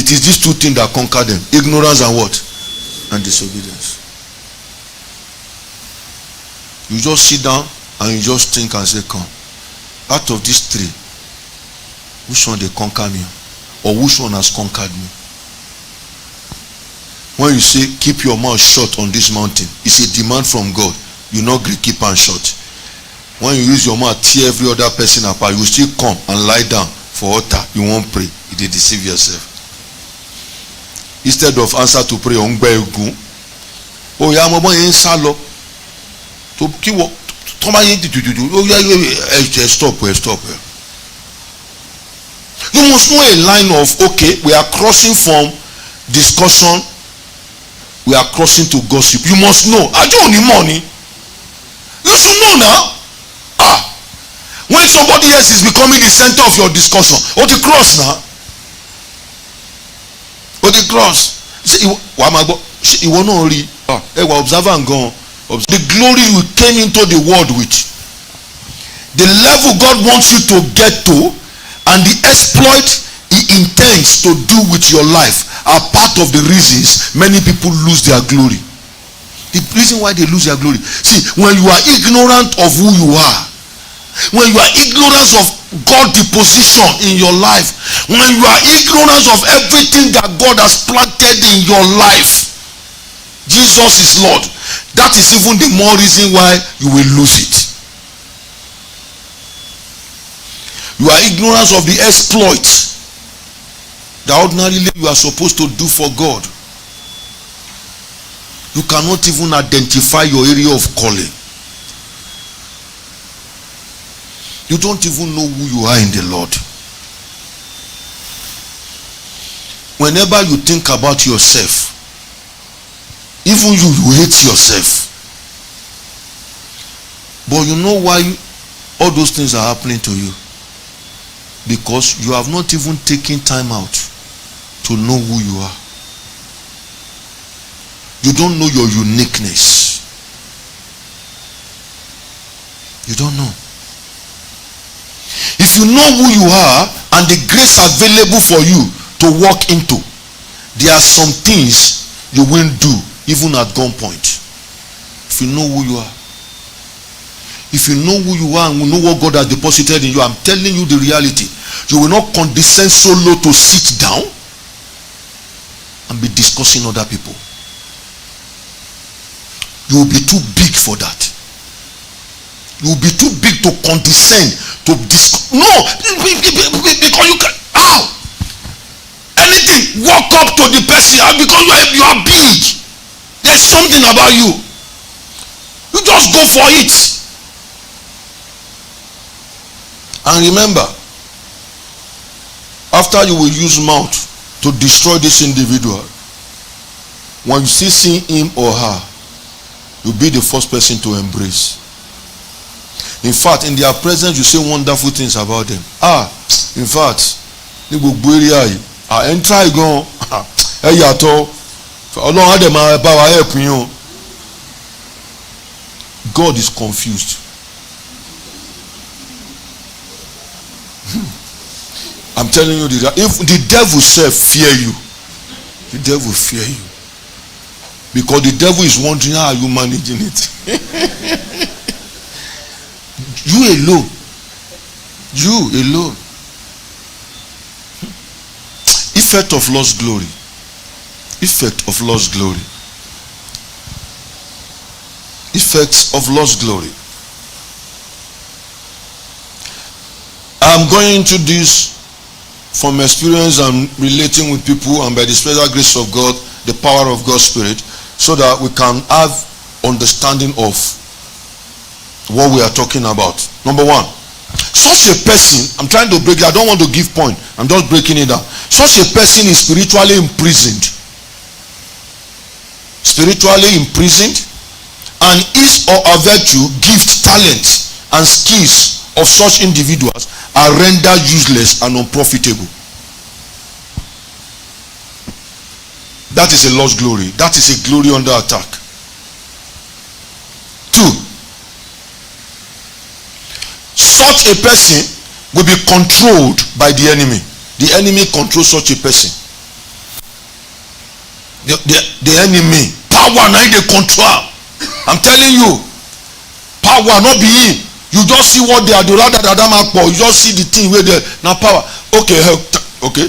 It is these two things that conquer them: ignorance and what? And disobedience. You just sit down and you just think and say, come, out of these three, which one they conquer me? Or which one has conquered me? When you say, keep your mouth shut on this mountain, it's a demand from God. You not keep and shut. When you use your mouth, tear every other person apart, you still come and lie down for altar. You won't pray. You did deceive yourself. Instead of answer to pray, oh yeah, I'm going to stop. You must know a line of, okay, we are crossing from discussion, we are crossing to gossip. You must know. I don't need money. You should know now. When somebody else is becoming the center of your discussion, or the cross now. Or the cross. You will not only observe and go. The glory you came into the world with, the level God wants you to get to, and the exploit He intends to do with your life are part of the reasons many people lose their glory. The reason why they lose their glory. See, when you are ignorant of who you are, when you are ignorant of God's position in your life, when you are ignorant of everything that God has planted in your life, Jesus is Lord. That is even the more reason why you will lose it. You are ignorant of the exploits that ordinarily you are supposed to do for God. You cannot even identify your area of calling. You don't even know who you are in the Lord. Whenever you think about yourself, even you hate yourself. But you know why all those things are happening to you? Because you have not even taken time out to know who you are. You don't know your uniqueness. You don't know. If you know who you are and the grace available for you to walk into, there are some things you won't do even at gunpoint. If you know who you are. If you know who you are and you know what God has deposited in you, I'm telling you the reality. You will not condescend so low to sit down and be discussing other people. You will be too big for that. You will be too big to condescend to discuss. No, because you can. How? Anything, walk up to the person because you are big. There's something about you. You just go for it. And remember, after you will use mouth to destroy this individual, when you see him or her, you'll be the first person to embrace. In fact, in their presence, you say wonderful things about them. In fact, God is confused. I'm telling you, if the devil self fear you, the devil fear you. Because the devil is wondering, how are you managing it? You alone. You alone. Effect of lost glory. Effect of lost glory. Effects of lost glory. I'm going into this from experience and relating with people, and by the special grace of God, the power of God's Spirit, so that we can have understanding of what we are talking about. Number one, such a person, I'm trying to break it, I don't want to give point, I'm just breaking it down. Such a person is spiritually imprisoned. Spiritually imprisoned, and his or her virtue, gift, talent, and skills of such individuals are rendered useless and unprofitable. That is a lost glory. That is a glory under attack. 2, such a person will be controlled by the enemy. The enemy controls such a person. the enemy. Power now they control. I'm telling you, power not be him. You just see what they are doing. You just see the thing where they now power. Okay,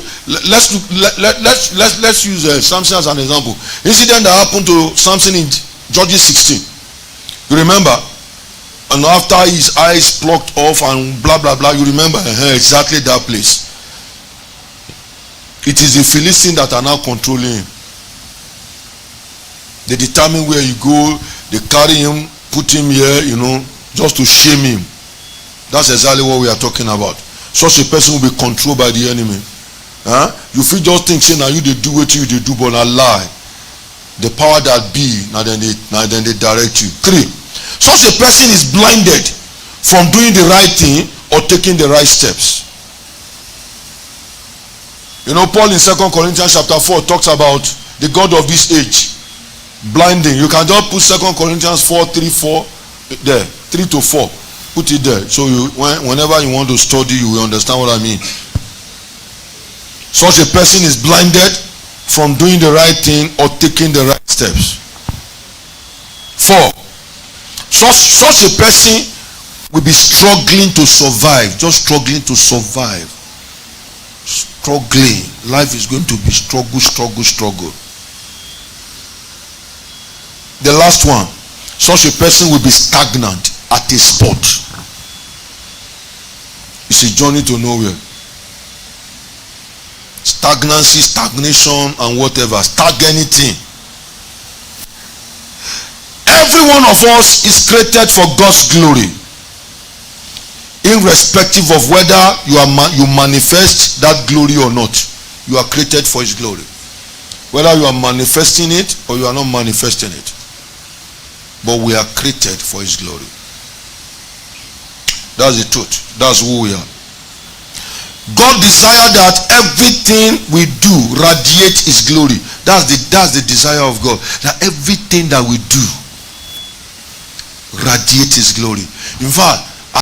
let's use Samson as an example. Incident that happened to Samson in Judges 16. You remember? And after his eyes plucked off and blah blah blah, you remember exactly that place. It is the Philistines that are now controlling him. They determine where you go. They carry him, put him here, just to shame him. That's exactly what we are talking about. Such a person will be controlled by the enemy. You feel just think, say now you they do what you they do, but a lie. The power that be, now then they direct you. 3. Such a person is blinded from doing the right thing or taking the right steps. Paul in 2 Corinthians chapter 4 talks about the God of this age. Blinding. You can just put 2 Corinthians 4:3-4 there, 3-4. Put it there. So whenever you want to study, you will understand what I mean. Such a person is blinded from doing the right thing or taking the right steps. 4. Such a person will be struggling to survive. Just struggling to survive. Struggling. Life is going to be struggle. The last one. Such a person will be stagnant at a spot. It's a journey to nowhere. Stagnancy, stagnation, and whatever. Anything. Every one of us is created for God's glory, irrespective of whether you manifest that glory or not. You are created for His glory, whether you are manifesting it or you are not manifesting it. But we are created for His glory. That's the truth. That's who we are. God desires that everything we do radiate His glory. That's the desire of God. That everything that we do radiate His glory. In fact,